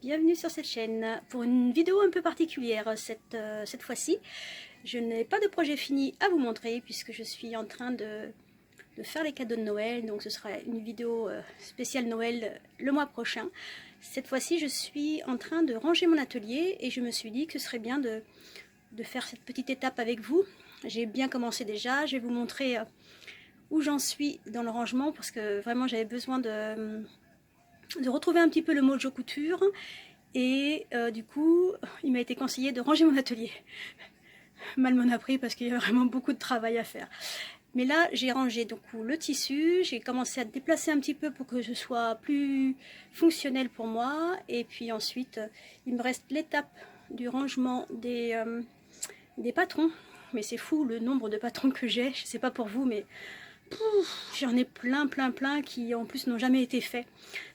bienvenue sur cette chaîne pour une vidéo un peu particulière cette fois-ci. Je n'ai pas de projet fini à vous montrer puisque je suis en train de faire les cadeaux de Noël, donc ce sera une vidéo spéciale Noël le mois prochain. Cette fois-ci je suis en train de ranger mon atelier et je me suis dit que ce serait bien de faire cette petite étape avec vous. J'ai bien commencé déjà, je vais vous montrer où j'en suis dans le rangement parce que vraiment j'avais besoin de retrouver un petit peu le mojo couture et du coup il m'a été conseillé de ranger mon atelier. Mal m'en a pris parce qu'il y a vraiment beaucoup de travail à faire. Mais là j'ai rangé donc le tissu, j'ai commencé à déplacer un petit peu pour que ce soit plus fonctionnel pour moi et puis ensuite il me reste l'étape du rangement des patrons. Mais c'est fou le nombre de patrons que j'ai, je sais pas pour vous mais j'en ai plein qui en plus n'ont jamais été faits.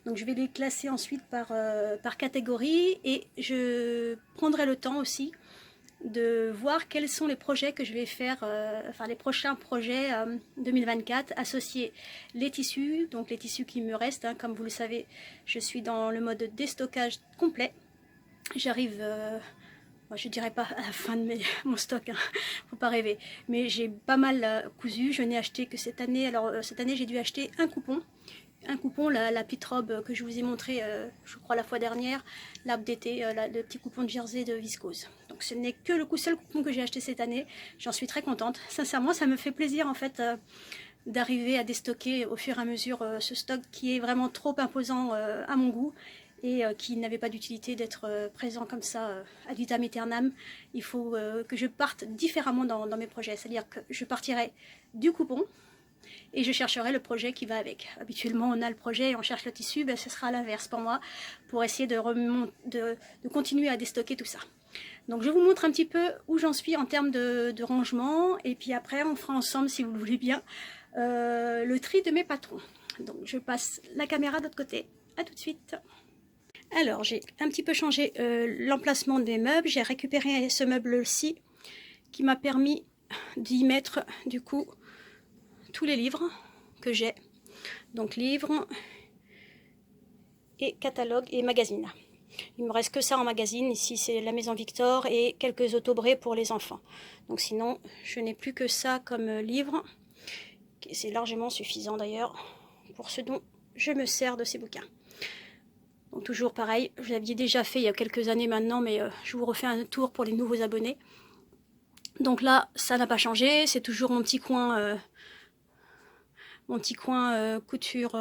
Donc je vais les classer ensuite par catégorie et je prendrai le temps aussi de voir quels sont les projets que je vais faire, enfin les prochains projets 2024, associer les tissus, donc les tissus qui me restent, hein, comme vous le savez, je suis dans le mode déstockage complet. J'arrive je dirais pas à la fin de mon stock, hein, faut pas rêver. Mais j'ai pas mal cousu, je n'ai acheté que cette année. Alors cette année j'ai dû acheter un coupon. La petite robe que je vous ai montré, je crois la fois dernière, l'arbre d'été, le petit coupon de jersey de viscose. Donc ce n'est que le seul coupon que j'ai acheté cette année. J'en suis très contente. Sincèrement, ça me fait plaisir en fait d'arriver à déstocker au fur et à mesure ce stock qui est vraiment trop imposant à mon goût et qui n'avait pas d'utilité d'être présent comme ça ad vitam aeternam. Il faut que je parte différemment dans mes projets, c'est-à-dire que je partirai du coupon et je chercherai le projet qui va avec. Habituellement on a le projet et on cherche le tissu, ben, ce sera à l'inverse pour moi, pour essayer de continuer à déstocker tout ça. Donc je vous montre un petit peu où j'en suis en termes de rangement et puis après on fera ensemble, si vous le voulez bien, le tri de mes patrons. Donc je passe la caméra de l'autre côté, à tout de suite. Alors j'ai un petit peu changé l'emplacement des meubles, j'ai récupéré ce meuble-ci qui m'a permis d'y mettre du coup tous les livres que j'ai, donc livres et catalogues et magazines. Il me reste que ça en magazine, ici c'est la Maison Victor et quelques autobrés pour les enfants. Donc sinon je n'ai plus que ça comme livre, c'est largement suffisant d'ailleurs pour ce dont je me sers de ces bouquins. Donc toujours pareil, je l'avais déjà fait il y a quelques années maintenant, mais je vous refais un tour pour les nouveaux abonnés. Donc là, ça n'a pas changé, c'est toujours mon petit coin couture,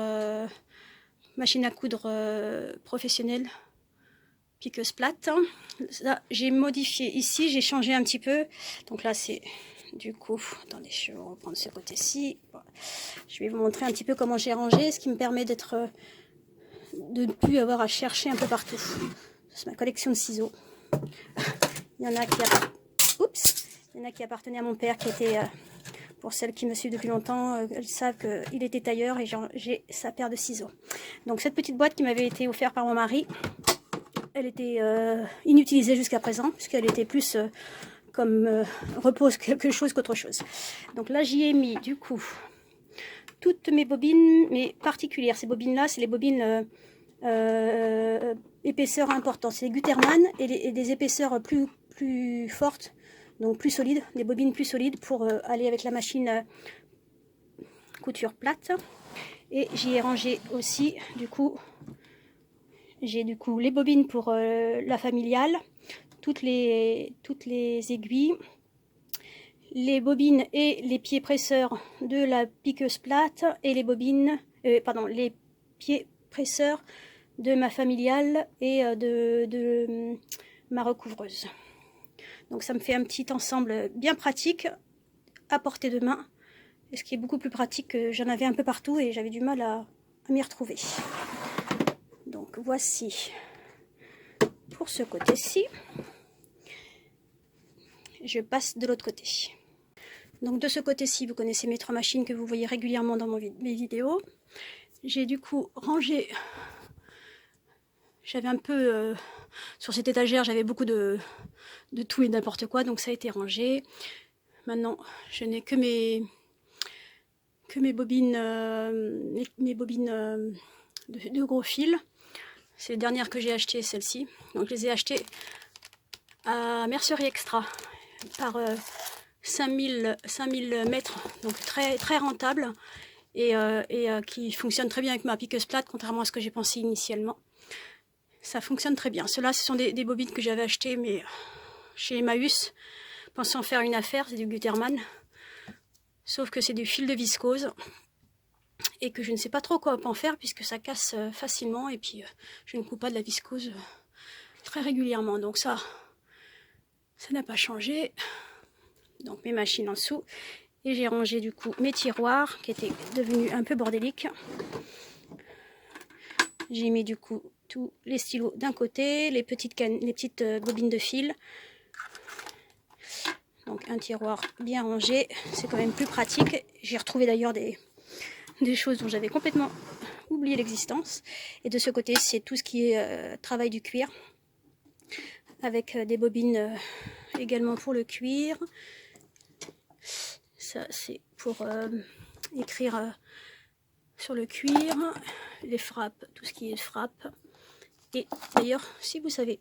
machine à coudre professionnelle, piqueuse plate. Là, j'ai modifié ici, j'ai changé un petit peu. Donc là, c'est du coup, attendez, je vais reprendre ce côté-ci. Je vais vous montrer un petit peu comment j'ai rangé, ce qui me permet de ne plus avoir à chercher un peu partout. C'est ma collection de ciseaux. Il y en a qui appartenaient à mon père, qui était, pour celles qui me suivent depuis longtemps, elles savent qu'il était tailleur et j'ai sa paire de ciseaux. Donc cette petite boîte qui m'avait été offerte par mon mari, elle était inutilisée jusqu'à présent, puisqu'elle était plus comme repose quelque chose qu'autre chose. Donc là j'y ai mis du coup toutes mes bobines, mais particulières. Ces bobines là, c'est les bobines épaisseur importante, c'est les Gutermann et des épaisseurs plus fortes, donc plus solides, des bobines plus solides pour aller avec la machine couture plate. Et j'y ai rangé aussi du coup, j'ai du coup les bobines pour la familiale, toutes les aiguilles, les bobines et les pieds presseurs de la piqueuse plate et les bobines, les pieds presseurs de ma familiale et de ma recouvreuse. Donc ça me fait un petit ensemble bien pratique à portée de main, et ce qui est beaucoup plus pratique que j'en avais un peu partout et j'avais du mal à m'y retrouver. Donc voici pour ce côté-ci. Je passe de l'autre côté. Donc de ce côté-ci, vous connaissez mes 3 machines que vous voyez régulièrement dans mes vidéos. J'ai du coup rangé. J'avais un peu, sur cette étagère, j'avais beaucoup de tout et n'importe quoi, donc ça a été rangé. Maintenant, je n'ai que mes bobines, de gros fil. C'est les dernières que j'ai achetées, celles-ci. Donc je les ai achetées à Mercerie Extra par 5000 mètres, donc très, très rentable et qui fonctionne très bien avec ma piqueuse plate, contrairement à ce que j'ai pensé initialement. Ça fonctionne très bien. Ceux-là, ce sont des bobines que j'avais achetées mais chez Emmaüs, pensant faire une affaire, c'est du Gutermann. Sauf que c'est du fil de viscose et que je ne sais pas trop quoi en faire puisque ça casse facilement et puis je ne coupe pas de la viscose très régulièrement. Donc ça n'a pas changé. Donc mes machines en dessous. Et j'ai rangé du coup mes tiroirs qui étaient devenus un peu bordéliques. J'ai mis du coup tous les stylos d'un côté, les petites bobines de fil. Donc un tiroir bien rangé, c'est quand même plus pratique. J'ai retrouvé d'ailleurs des choses dont j'avais complètement oublié l'existence. Et de ce côté, c'est tout ce qui est travail du cuir. Avec des bobines également pour le cuir. Ça, c'est pour écrire sur le cuir. Les frappes, tout ce qui est frappe. Et d'ailleurs, si vous savez,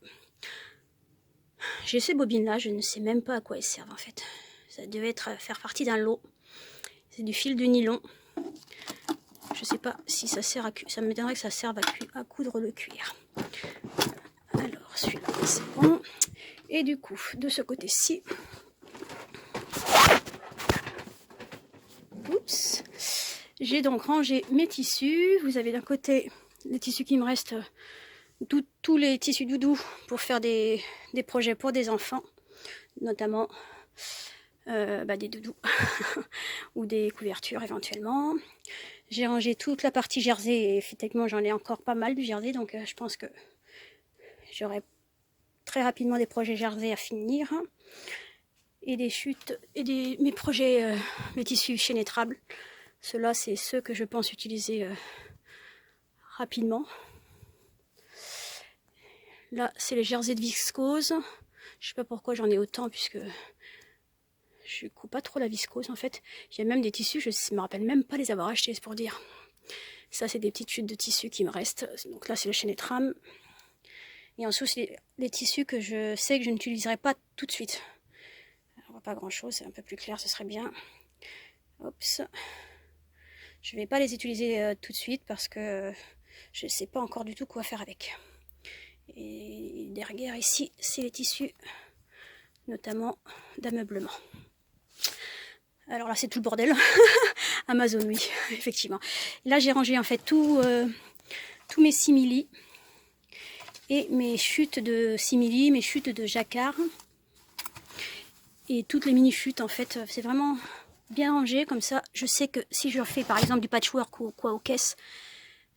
j'ai ces bobines-là, je ne sais même pas à quoi elles servent en fait. Ça devait faire partie d'un lot. C'est du fil de nylon. Je ne sais pas si ça sert à cuire. Ça m'étonnerait que ça serve à coudre le cuir. Alors, celui-là, c'est bon. Et du coup, de ce côté-ci, oups, j'ai donc rangé mes tissus. Vous avez d'un côté les tissus qui me restent, tous les tissus doudous pour faire des projets pour des enfants, notamment des doudous ou des couvertures éventuellement. J'ai rangé toute la partie jersey et effectivement j'en ai encore pas mal du jersey, donc je pense que j'aurai très rapidement des projets jersey à finir. Et des chutes et mes projets, mes tissus chénétrables. Ceux-là, c'est ceux que je pense utiliser rapidement. Là, c'est les jerseys de viscose. Je sais pas pourquoi j'en ai autant, puisque je coupe pas trop la viscose en fait. Il y a même des tissus, je ne me rappelle même pas les avoir achetés, c'est pour dire. Ça, c'est des petites chutes de tissus qui me restent. Donc là, c'est le chénétrame. Et en dessous, c'est les tissus que je sais que je n'utiliserai pas tout de suite. On voit pas grand chose, c'est un peu plus clair, ce serait bien. Oups. Je vais pas les utiliser tout de suite parce que je ne sais pas encore du tout quoi faire avec. Et derrière ici, c'est les tissus, notamment d'ameublement. Alors là, c'est tout le bordel. Amazon, oui, effectivement. Là, j'ai rangé en fait tous mes simili et mes chutes de simili, mes chutes de jacquard. Et toutes les mini-chutes, en fait, c'est vraiment bien rangé. Comme ça, je sais que si je fais par exemple du patchwork ou quoi aux caisses,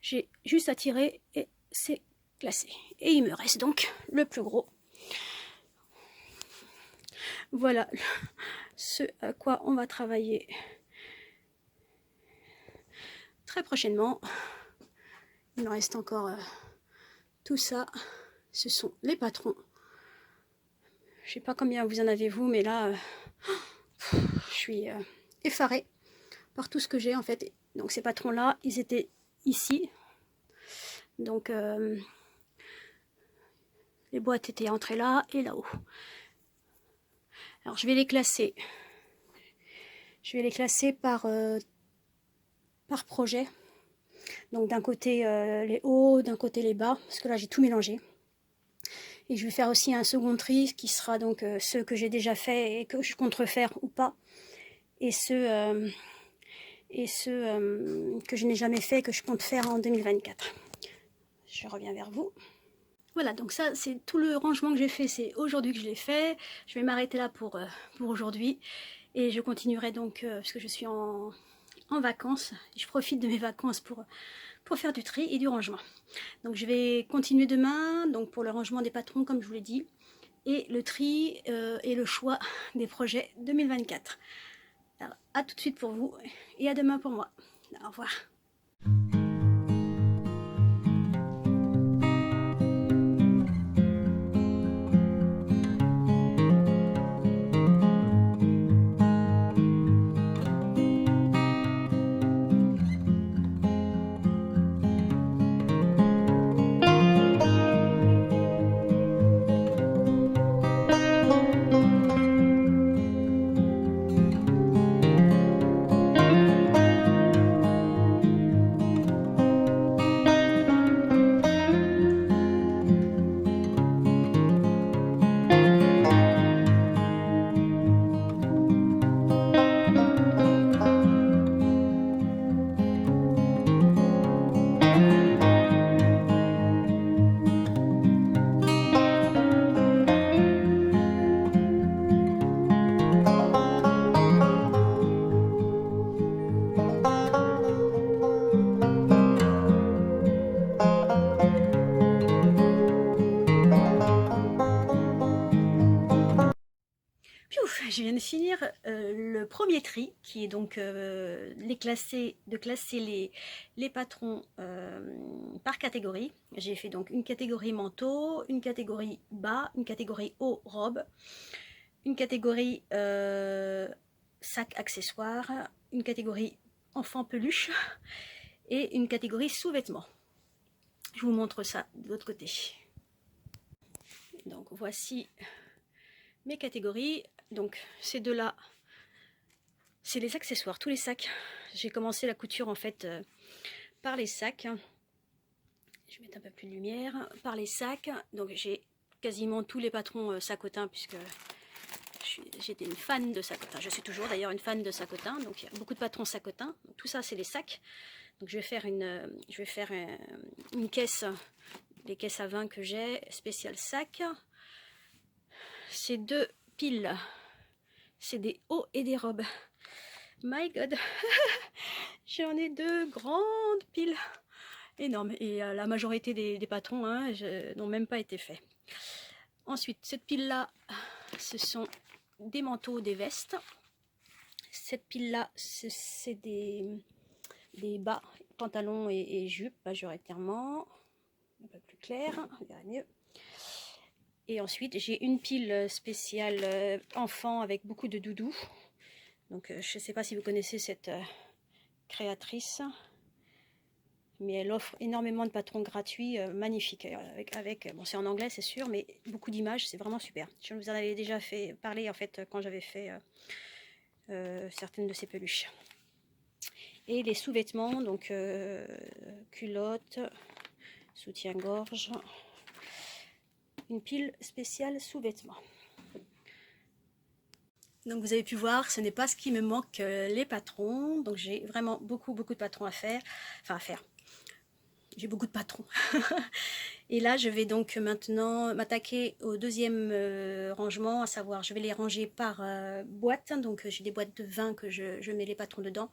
j'ai juste à tirer et c'est classé. Et il me reste donc le plus gros. Voilà ce à quoi on va travailler très prochainement. Il me reste encore tout ça. Ce sont les patrons. Je sais pas combien vous en avez vous, mais là, je suis effarée par tout ce que j'ai en fait. Donc ces patrons-là, ils étaient ici. Donc les boîtes étaient entrées là et là-haut. Alors je vais les classer. Je vais les classer par projet. Donc d'un côté les hauts, d'un côté les bas, parce que là j'ai tout mélangé. Et je vais faire aussi un second tri qui sera donc ceux que j'ai déjà fait et que je compte refaire ou pas. Et ceux que je n'ai jamais fait et que je compte faire en 2024. Je reviens vers vous. Voilà, donc ça c'est tout le rangement que j'ai fait, c'est aujourd'hui que je l'ai fait. Je vais m'arrêter là pour aujourd'hui. Et je continuerai donc, parce que je suis en vacances. Je profite de mes vacances pour faire du tri et du rangement. Donc je vais continuer demain donc pour le rangement des patrons comme je vous l'ai dit. Et le tri et le choix des projets 2024. Alors, à tout de suite pour vous et à demain pour moi. Au revoir. finir le premier tri, qui est donc de classer les patrons par catégorie. J'ai fait donc une catégorie manteau, une catégorie bas, une catégorie haut robe, une catégorie sac accessoires, une catégorie enfant peluche et une catégorie sous-vêtements. Je vous montre ça de l'autre côté. Donc voici mes catégories. Donc ces deux-là, c'est les accessoires, tous les sacs. J'ai commencé la couture en fait par les sacs. Je vais mettre un peu plus de lumière. Par les sacs. Donc j'ai quasiment tous les patrons Sacotin puisque j'étais une fan de Sacotin. Je suis toujours d'ailleurs une fan de Sacotin. Donc il y a beaucoup de patrons Sacotin. Tout ça c'est les sacs. Donc je vais faire une caisse, les caisses à vin que j'ai, spécial sac. Ces deux piles, c'est des hauts et des robes. My God, j'en ai deux grandes piles, énormes. Et la majorité des patrons n'ont même pas été faits. Ensuite, cette pile-là, ce sont des manteaux, des vestes. Cette pile-là, c'est des bas, pantalons et jupes, majoritairement. Un peu plus clair, on verra mieux. Et ensuite, j'ai une pile spéciale enfant avec beaucoup de doudous. Donc, je ne sais pas si vous connaissez cette créatrice, mais elle offre énormément de patrons gratuits, magnifiques. Bon, c'est en anglais, c'est sûr, mais beaucoup d'images, c'est vraiment super. Je vous en avais déjà fait parler en fait quand j'avais fait certaines de ces peluches. Et les sous-vêtements, donc culottes, soutien-gorge. Une pile spéciale sous-vêtements. Donc vous avez pu voir, ce n'est pas ce qui me manque, les patrons. Donc j'ai vraiment beaucoup de patrons à faire. Enfin à faire. J'ai beaucoup de patrons. Et là je vais donc maintenant m'attaquer au deuxième rangement, à savoir je vais les ranger par boîte. Donc j'ai des boîtes de 20 que je mets les patrons dedans.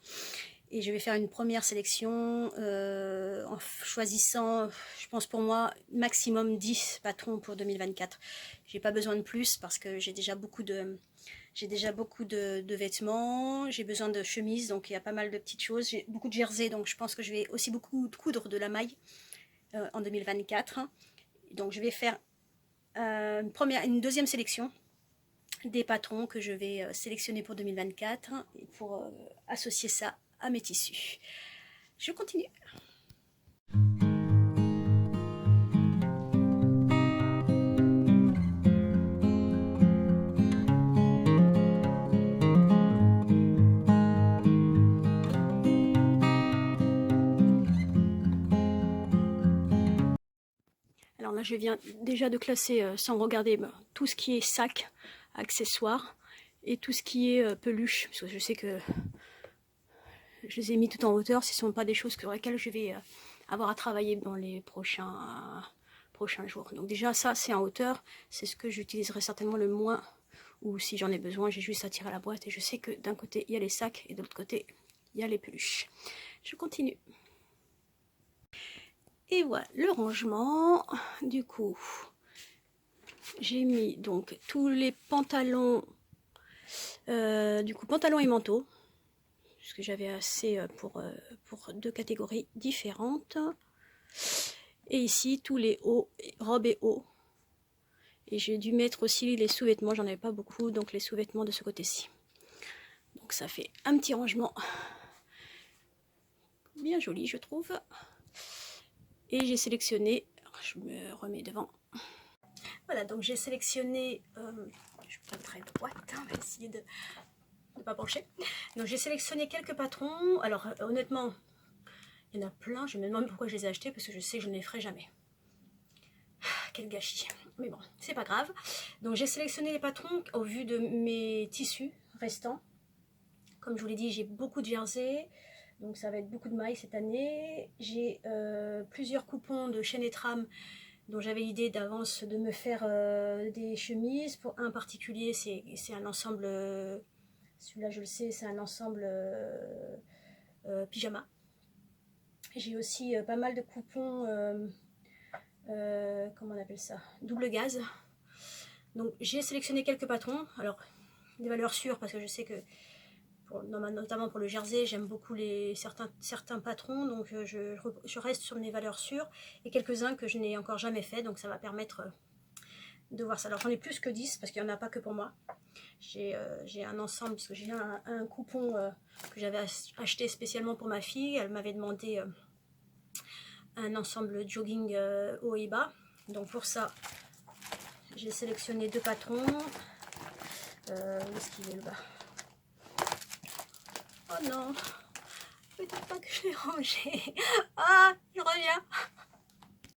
Et je vais faire une première sélection en choisissant, je pense pour moi, maximum 10 patrons pour 2024. J'ai pas besoin de plus parce que j'ai déjà beaucoup de vêtements, j'ai besoin de chemises, donc il y a pas mal de petites choses. J'ai beaucoup de jerseys, donc je pense que je vais aussi beaucoup coudre de la maille en 2024. Donc je vais faire une deuxième sélection des patrons que je vais sélectionner pour 2024 et pour associer ça à mes tissus. Je continue. Alors là, je viens déjà de classer sans regarder tout ce qui est sac, accessoires et tout ce qui est peluche, parce que je sais que je les ai mis tout en hauteur. Ce ne sont pas des choses sur lesquelles je vais avoir à travailler dans les prochains jours. Donc déjà ça c'est en hauteur, c'est ce que j'utiliserai certainement le moins, ou si j'en ai besoin j'ai juste à tirer la boîte et je sais que d'un côté il y a les sacs et de l'autre côté il y a les peluches. Je continue. Et voilà le rangement. Du coup j'ai mis donc tous les pantalons, pantalons et manteaux, puisque j'avais assez pour deux catégories différentes. Et ici tous les hauts, robes et hauts. Et j'ai dû mettre aussi les sous-vêtements, j'en avais pas beaucoup, donc les sous-vêtements de ce côté-ci. Donc ça fait un petit rangement bien joli, je trouve. Et j'ai sélectionné, je me remets devant. Voilà, donc j'ai sélectionné, je suis pas très droite, on va essayer de ne pas pencher. Donc j'ai sélectionné quelques patrons. Alors honnêtement, il y en a plein, je me demande pourquoi je les ai achetés, parce que je sais que je ne les ferai jamais. Quel gâchis, mais bon, c'est pas grave. Donc j'ai sélectionné les patrons au vu de mes tissus restants. Comme je vous l'ai dit, j'ai beaucoup de jersey, donc ça va être beaucoup de mailles cette année. J'ai plusieurs coupons de chaîne et trame dont j'avais l'idée d'avance de me faire des chemises. Pour un particulier, c'est un ensemble, celui-là je le sais, c'est un ensemble pyjama. J'ai aussi pas mal de coupons, comment on appelle ça, double gaze. Donc j'ai sélectionné quelques patrons. Alors des valeurs sûres, parce que je sais que, notamment pour le jersey, j'aime beaucoup certains patrons, donc je reste sur mes valeurs sûres, et quelques-uns que je n'ai encore jamais fait, donc ça va permettre de voir ça. Alors j'en ai plus que 10, parce qu'il n'y en a pas que pour moi. J'ai un ensemble, parce que j'ai un coupon que j'avais acheté spécialement pour ma fille. Elle m'avait demandé un ensemble jogging haut et bas. Donc pour ça, j'ai sélectionné 2 patrons. Où est-ce qu'il est le bas? Oh non, peut-être pas que je l'ai rangé. Ah, il revient.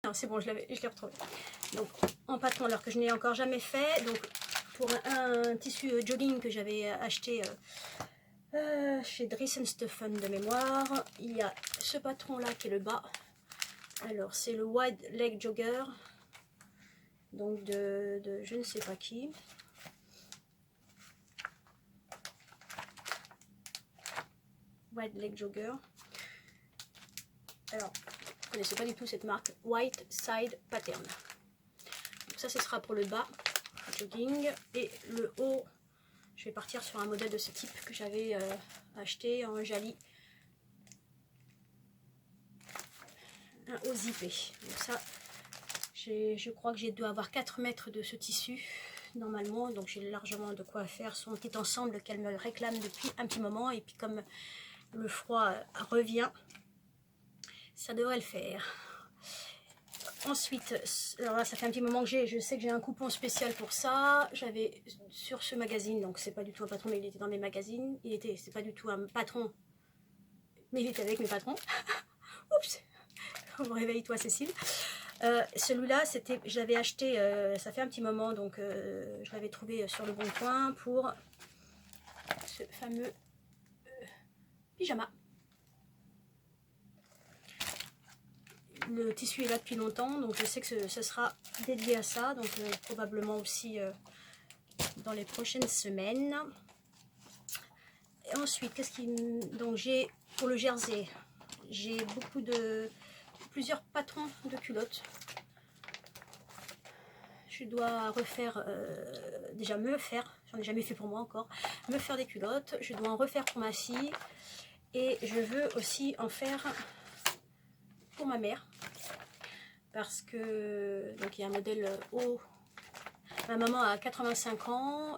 Non, c'est bon, je l'ai retrouvé. Donc en patron, alors que je n'ai encore jamais fait. Donc pour un tissu jogging que j'avais acheté chez Dries & Stephen de mémoire, il y a ce patron là qui est le bas. Alors c'est le Wide Leg Jogger, donc de je ne sais pas qui. Wide Leg Jogger. Alors, je ne connaissais pas du tout cette marque. White Side Pattern. Donc ça, ce sera pour le bas, jogging. Et le haut, je vais partir sur un modèle de ce type que j'avais acheté en Jali. Un haut zippé. Donc ça, je crois que j'ai dû avoir 4 mètres de ce tissu normalement. Donc j'ai largement de quoi faire son petit ensemble qu'elle me réclame depuis un petit moment. Et puis comme le froid revient, ça devrait le faire. Ensuite, alors là ça fait un petit moment que je sais que j'ai un coupon spécial pour ça. J'avais sur ce magazine, donc c'est pas du tout un patron, mais il était dans mes magazines. C'est pas du tout un patron, mais il était avec mes patrons. Oups, réveille-toi Cécile. Celui-là, je l'avais acheté, ça fait un petit moment, donc je l'avais trouvé sur le Bon Coin pour ce fameux pyjama. Le tissu est là depuis longtemps, donc je sais que ce sera dédié à ça, donc probablement aussi dans les prochaines semaines. Et ensuite, donc j'ai pour le jersey, j'ai plusieurs patrons de culottes. Je dois refaire, déjà me faire, j'en ai jamais fait pour moi encore, me faire des culottes. Je dois en refaire pour ma fille et je veux aussi en faire pour ma mère, parce que donc il y a un modèle haut. Ma maman a 85 ans,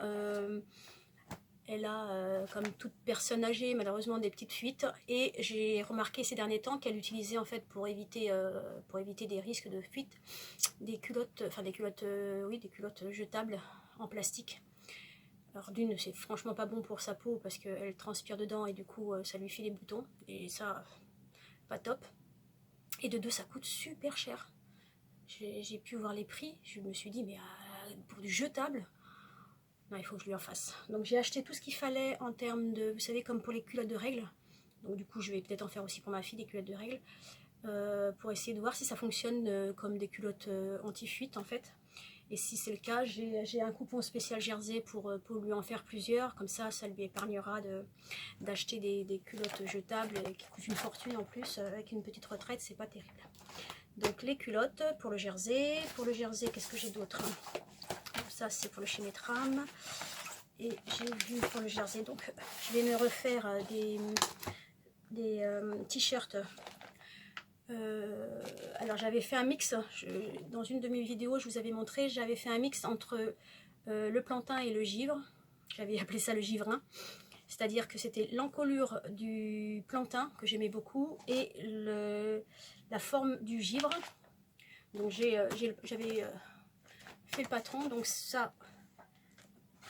elle a comme toute personne âgée malheureusement des petites fuites, et j'ai remarqué ces derniers temps qu'elle utilisait en fait pour éviter des risques de fuite des culottes, enfin des culottes, oui, des culottes jetables en plastique. Alors d'une, c'est franchement pas bon pour sa peau parce qu'elle transpire dedans et du coup ça lui fait des boutons, et ça pas top. Et de deux, ça coûte super cher. J'ai pu voir les prix, je me suis dit mais pour du jetable, non, il faut que je lui en fasse. Donc j'ai acheté tout ce qu'il fallait en termes de, vous savez, comme pour les culottes de règles. Donc du coup je vais peut-être en faire aussi pour ma fille des culottes de règles, pour essayer de voir si ça fonctionne comme des culottes anti-fuite en fait. Et si c'est le cas, j'ai un coupon spécial jersey pour lui en faire plusieurs. Comme ça lui épargnera d'acheter des culottes jetables qui coûtent une fortune en plus. Avec une petite retraite, c'est pas terrible. Donc les culottes pour le jersey. Pour le jersey, qu'est-ce que j'ai d'autre? Ça c'est pour le Chémétram. Et j'ai vu pour le jersey, donc je vais me refaire des t-shirts. Alors j'avais fait un mix, dans une de mes vidéos je vous avais montré, j'avais fait un mix entre le plantain et le givre. J'avais appelé ça le givrin, c'est-à-dire que c'était l'encolure du plantain que j'aimais beaucoup et la forme du givre. Donc j'avais fait le patron, donc ça,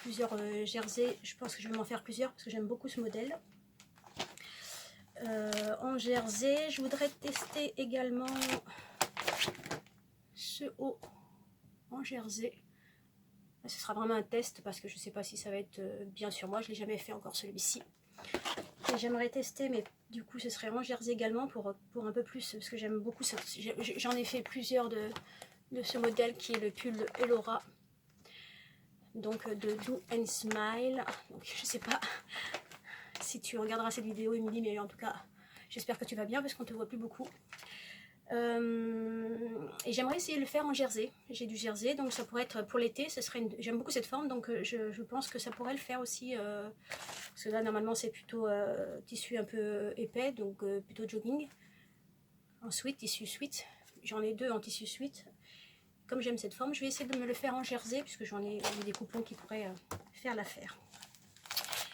plusieurs jerseys, je pense que je vais m'en faire plusieurs parce que j'aime beaucoup ce modèle. En jersey, je voudrais tester également ce haut en jersey. Ce sera vraiment un test parce que je ne sais pas si ça va être bien sur moi. Je ne l'ai jamais fait encore celui-ci. Et j'aimerais tester, mais du coup ce serait en jersey également pour un peu plus, parce que j'aime beaucoup. J'en ai fait plusieurs de ce modèle qui est le pull Elora. Donc de Do and Smile. Donc je sais pas si tu regarderas cette vidéo et me dis, mais en tout cas j'espère que tu vas bien parce qu'on te voit plus beaucoup. Et j'aimerais essayer de le faire en jersey. J'ai du jersey, donc ça pourrait être pour l'été. J'aime beaucoup cette forme, donc je pense que ça pourrait le faire aussi. Parce que là, normalement, c'est plutôt tissu un peu épais, donc plutôt jogging. En sweat, tissu sweat. J'en ai 2 en tissu sweat. Comme j'aime cette forme, je vais essayer de me le faire en jersey, puisque j'en ai des coupons qui pourraient faire l'affaire.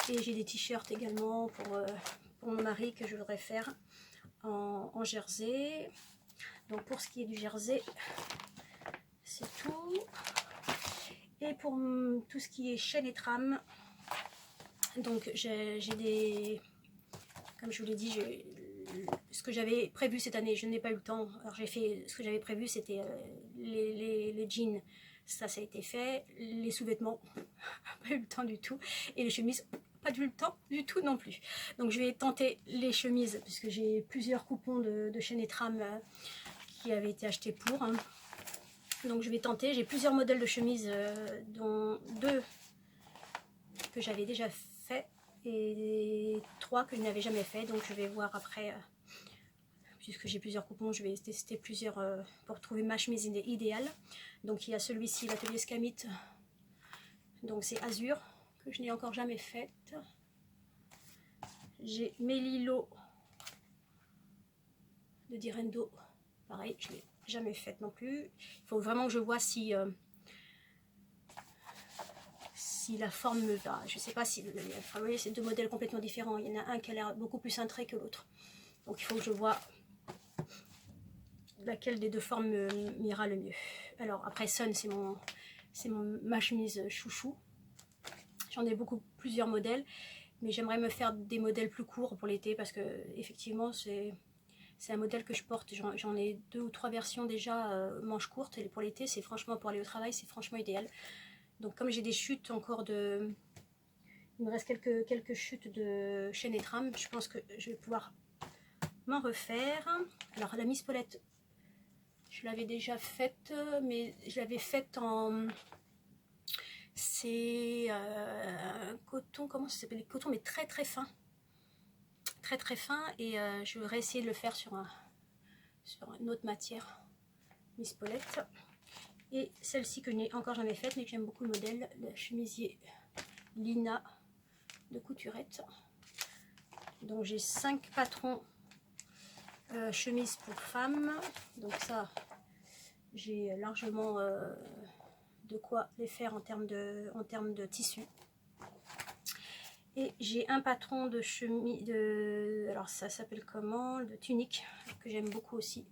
Et j'ai des t-shirts également pour mon mari que je voudrais faire en jersey. Donc pour ce qui est du jersey, c'est tout. Et pour tout ce qui est chaîne et trame, donc j'ai des, comme je vous l'ai dit, ce que j'avais prévu cette année, je n'ai pas eu le temps. Alors j'ai fait, ce que j'avais prévu, c'était les jeans, ça a été fait. Les sous-vêtements, pas eu le temps du tout. Et les chemises, pas eu le temps du tout non plus. Donc je vais tenter les chemises, puisque j'ai plusieurs coupons de chaîne et trame qui avaient été achetés pour. Donc je vais tenter, j'ai plusieurs modèles de chemises, dont 2 que j'avais déjà fait et 3 que je n'avais jamais fait. Donc je vais voir après, puisque j'ai plusieurs coupons, je vais tester plusieurs pour trouver ma chemise idéale. Donc il y a celui-ci, l'atelier Scamit, donc c'est azur, que je n'ai encore jamais faite. J'ai Melilo de Direndo, pareil, je ne l'ai jamais faite non plus. Il faut vraiment que je vois si la forme me va. Je ne sais pas si, vous voyez, c'est 2 modèles complètement différents. Il y en a un qui a l'air beaucoup plus cintré que l'autre. Donc il faut que je vois laquelle des 2 formes m'ira le mieux. Alors après Sun, c'est ma chemise chouchou. J'en ai plusieurs modèles, mais j'aimerais me faire des modèles plus courts pour l'été, parce que effectivement c'est un modèle que je porte. J'en ai 2 ou 3 versions déjà manches courtes, et pour l'été, c'est franchement, pour aller au travail, c'est franchement idéal. Donc comme j'ai des chutes encore il me reste quelques chutes de chaîne et trame, je pense que je vais pouvoir m'en refaire. Alors la Miss Paulette, je l'avais déjà faite, mais je l'avais faite en... C'est un coton, comment ça s'appelle? Coton, mais très très fin. Très très fin, et je vais essayer de le faire sur une autre matière. Miss Paulette. Et celle-ci que je n'ai encore jamais faite, mais que j'aime beaucoup le modèle, le chemisier Lina de Couturette. Donc j'ai 5 patrons chemises pour femmes. Donc ça, j'ai largement de quoi les faire en termes de tissu. Et j'ai un patron de chemise, alors ça s'appelle comment, de tunique, que j'aime beaucoup aussi.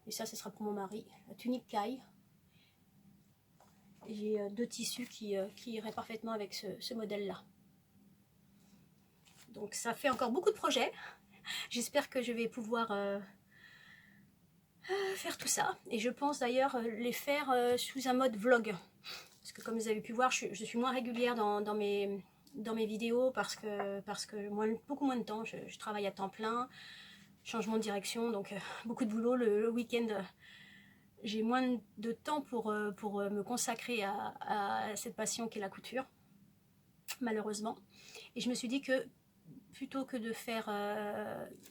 Et ça, ce sera pour mon mari, la tunique caille. J'ai 2 tissus qui iraient parfaitement avec ce modèle-là. Donc ça fait encore beaucoup de projets. J'espère que je vais pouvoir faire tout ça. Et je pense d'ailleurs les faire sous un mode vlog. Parce que comme vous avez pu voir, je suis moins régulière dans mes vidéos, parce que beaucoup moins de temps. Je travaille à temps plein, changement de direction, donc beaucoup de boulot. Le week-end, j'ai moins de temps pour me consacrer à cette passion qu'est la couture, malheureusement. Et je me suis dit que plutôt que de faire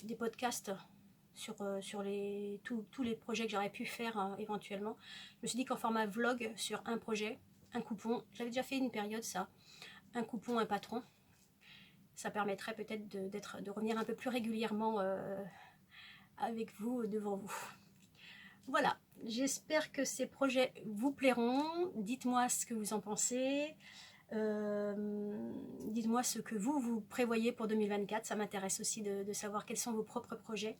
des podcasts sur tous les projets que j'aurais pu faire éventuellement, je me suis dit qu'en format vlog sur un projet, un coupon, j'avais déjà fait une période ça, un coupon, un patron, ça permettrait peut-être de revenir un peu plus régulièrement avec vous, devant vous. Voilà, j'espère que ces projets vous plairont. Dites-moi ce que vous en pensez. Dites-moi ce que vous prévoyez pour 2024. Ça m'intéresse aussi de savoir quels sont vos propres projets.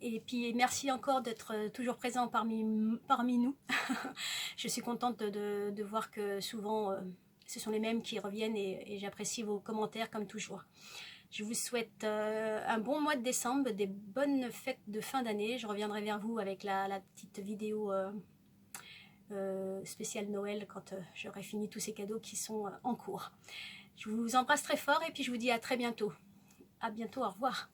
Et puis merci encore d'être toujours présent parmi nous. Je suis contente de voir que souvent ce sont les mêmes qui reviennent, et j'apprécie vos commentaires comme toujours. Je vous souhaite un bon mois de décembre, des bonnes fêtes de fin d'année. Je reviendrai vers vous avec la petite vidéo spéciale Noël quand j'aurai fini tous ces cadeaux qui sont en cours. Je vous embrasse très fort, et puis je vous dis à très bientôt. À bientôt, au revoir.